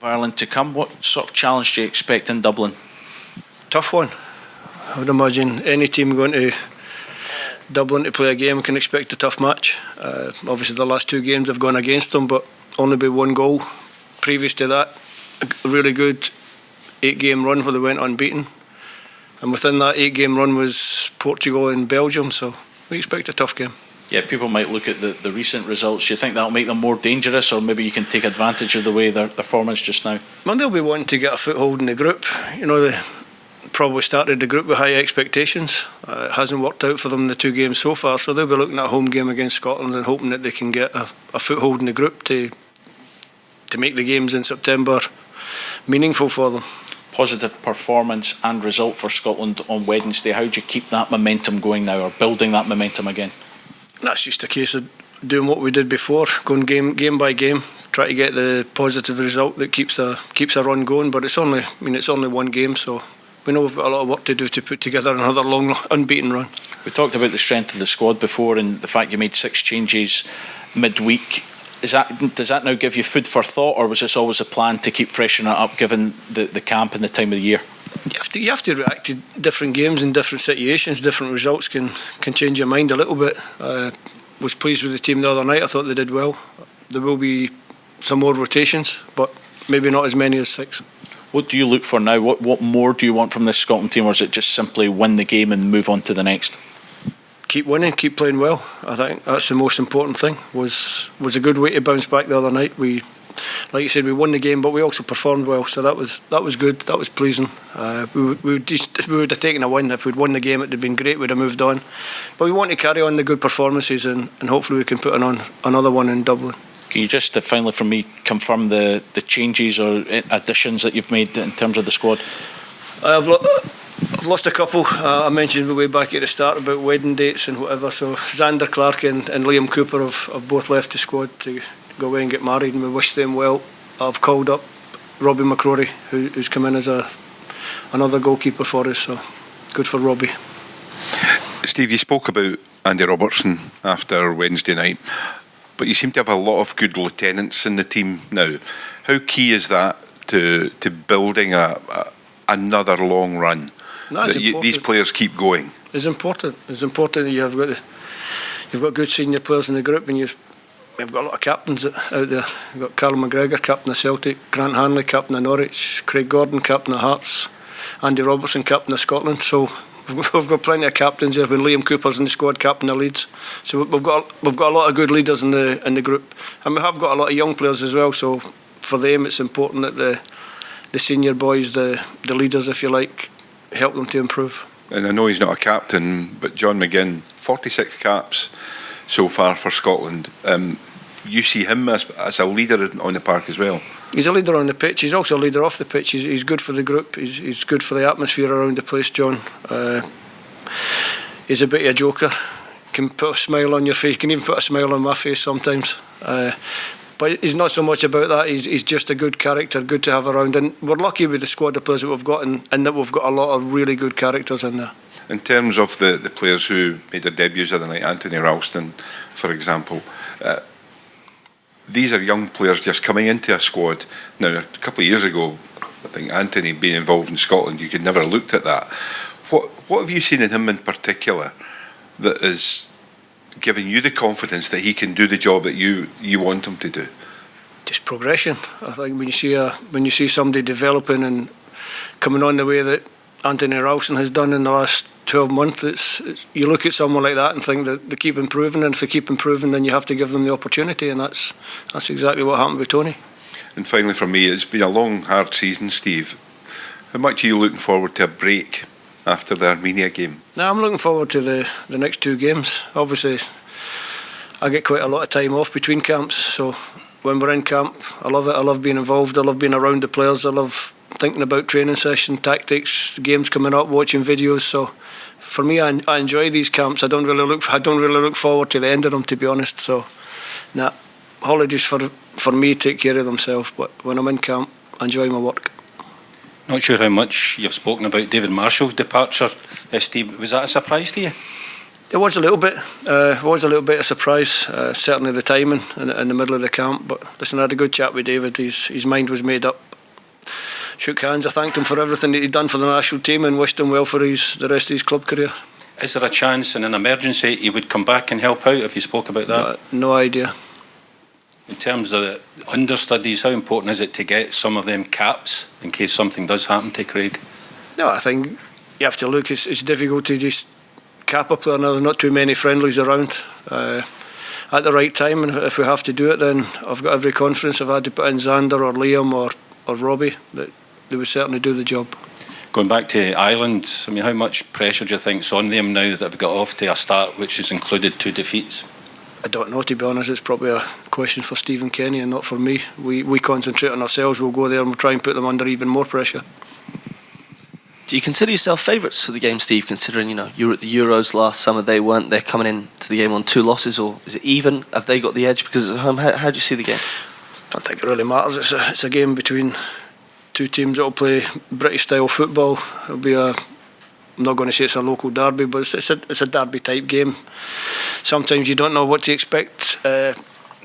Ireland to come. What sort of challenge do you expect in Dublin? Tough one. I would imagine any team going to Dublin to play a game can expect a tough match. Obviously the last 2 games have gone against them, but only by 1 goal. Previous to that, a really good 8-game run where they went unbeaten. And within that 8-game run was Portugal and Belgium, so we expect a tough game. Yeah, people might look at the recent results. Do you think that'll make them more dangerous, or maybe you can take advantage of the way their form is just now? Well, they'll be wanting to get a foothold in the group. You know, they probably started the group with high expectations. It hasn't worked out for them in the 2 games so far, so they'll be looking at a home game against Scotland and hoping that they can get a foothold in the group to make the games in September meaningful for them. Positive performance and result for Scotland on Wednesday. How do you keep that momentum going now, or building that momentum again? That's just a case of doing what we did before, going game by game, try to get the positive result that keeps a run going. But it's only 1 game, so we know we've got a lot of work to do to put together another long unbeaten run. We talked about the strength of the squad before, and the fact you made 6 changes midweek. Does that now give you food for thought, or was this always a plan to keep freshening it up given the camp and the time of the year? You have to react to different games and different situations. Different results can change your mind a little bit. Was pleased with the team the other night. I thought they did well. There will be some more rotations, but maybe not as many as 6. What do you look for now? What more do you want from this Scotland team, or is it just simply win the game and move on to the next? Keep winning, keep playing well. I think that's the most important thing. Was a good way to bounce back the other night. We, like you said, we won the game, but we also performed well, so that was good. That was pleasing. We would have taken a win. If we'd won the game, it'd have been great. We'd have moved on. But we want to carry on the good performances, and hopefully we can put on another one in Dublin. Can you just finally, from me, confirm the changes or additions that you've made in terms of the squad? I've lost a couple. I mentioned way back at the start about wedding dates and whatever. So Steve Clarke and Liam Cooper have both left the squad to go away and get married, and we wish them well. I've called up Robbie McCrory, who's come in as another goalkeeper for us. So good for Robbie. Steve, you spoke about Andy Robertson after Wednesday night, but you seem to have a lot of good lieutenants in the team now. How key is that to building another long run? These players keep going. It's important. It's important that you've got good senior players in the group, and we've got a lot of captains out there. You've got Carl McGregor, captain of Celtic, Grant Hanley, captain of Norwich, Craig Gordon, captain of Hearts, Andy Robertson, captain of Scotland. So we've got plenty of captains here. When Liam Cooper's in the squad, captain of Leeds. So we've got a lot of good leaders in the group, and we have got a lot of young players as well. So for them, it's important that the senior boys, the leaders, if you like, help them to improve. And I know he's not a captain, but John McGinn, 46 caps so far for Scotland. You see him as a leader on the park as well? He's a leader on the pitch. He's also a leader off the pitch. He's good for the group. He's good for the atmosphere around the place, John. He's a bit of a joker. Can put a smile on your face. Can even put a smile on my face sometimes. But he's not so much about that. He's just a good character, good to have around. And we're lucky with the squad of players that we've got, and that we've got a lot of really good characters in there. In terms of the players who made their debuts the other night, Anthony Ralston, for example, these are young players just coming into a squad. Now, a couple of years ago, I think Anthony being involved in Scotland, you could never have looked at that. What have you seen in him in particular that is giving you the confidence that he can do the job that you want him to do? Just progression. I think when you see somebody developing and coming on the way that Anthony Ralston has done in the last 12 months, you look at someone like that and think that they keep improving, and if they keep improving, then you have to give them the opportunity, and that's exactly what happened with Tony. And finally, for me, it's been a long, hard season, Steve. How much are you looking forward to a break after the Armenia game? Now, I'm looking forward to the next 2 games. Obviously, I get quite a lot of time off between camps, so when we're in camp, I love it. I love being involved. I love being around the players. I love thinking about training session, tactics, games coming up, watching videos. So for me, I enjoy these camps. I don't really look forward to the end of them, to be honest. So, holidays for me take care of themselves. But when I'm in camp, I enjoy my work. Not sure how much you've spoken about David Marshall's departure, Steve. Was that a surprise to you? It was a little bit. It was a little bit of a surprise. Certainly the timing in the middle of the camp. But listen, I had a good chat with David. His mind was made up shook hands. I thanked him for everything that he'd done for the national team and wished him well for the rest of his club career. Is there a chance in an emergency he would come back and help out? Have you spoke about that? No idea. In terms of the understudies, how important is it to get some of them caps in case something does happen to Craig? No, I think you have to look. It's difficult to just cap a player. Now, there's not too many friendlies around. At the right time, and if we have to do it, then I've got every confidence. If I had to put in Xander or Liam or Robbie, that they would certainly do the job. Going back to Ireland, I mean, how much pressure do you think's on them now that they've got off to a start which has included 2 defeats? I don't know, to be honest. It's probably a question for Stephen Kenny and not for me. We concentrate on ourselves. We'll go there and we'll try and put them under even more pressure. Do you consider yourself favourites for the game, Steve, considering, you were at the Euros last summer, they weren't, they're coming into the game on 2 losses, or is it even? Have they got the edge because it's at home? How do you see the game? I don't think it really matters. It's a game between 2 teams that will play British-style football. It'll be I'm not going to say it's a local derby, but it's a derby-type game. Sometimes you don't know what to expect.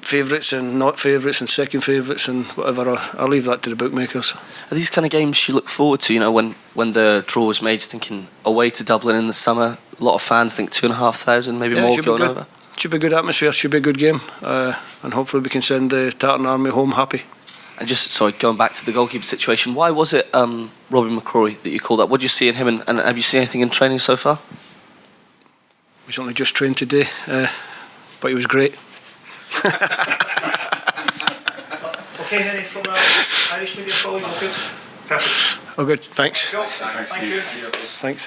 Favourites and not favourites and second favourites and whatever. I'll leave that to the bookmakers. Are these kind of games you look forward to? When the draw was made, thinking away to Dublin in the summer, a lot of fans think 2,500, maybe more going over. Should be a good atmosphere. Should be a good game, and hopefully we can send the Tartan Army home happy. And just going back to the goalkeeper situation, why was it Robbie McCrory that you called up? What did you see in him, and have you seen anything in training so far? He's only just trained today, but he was great. Okay, Henry, from Irish Media College, all good? Perfect. Oh, good. Thanks. Thank you. Thanks.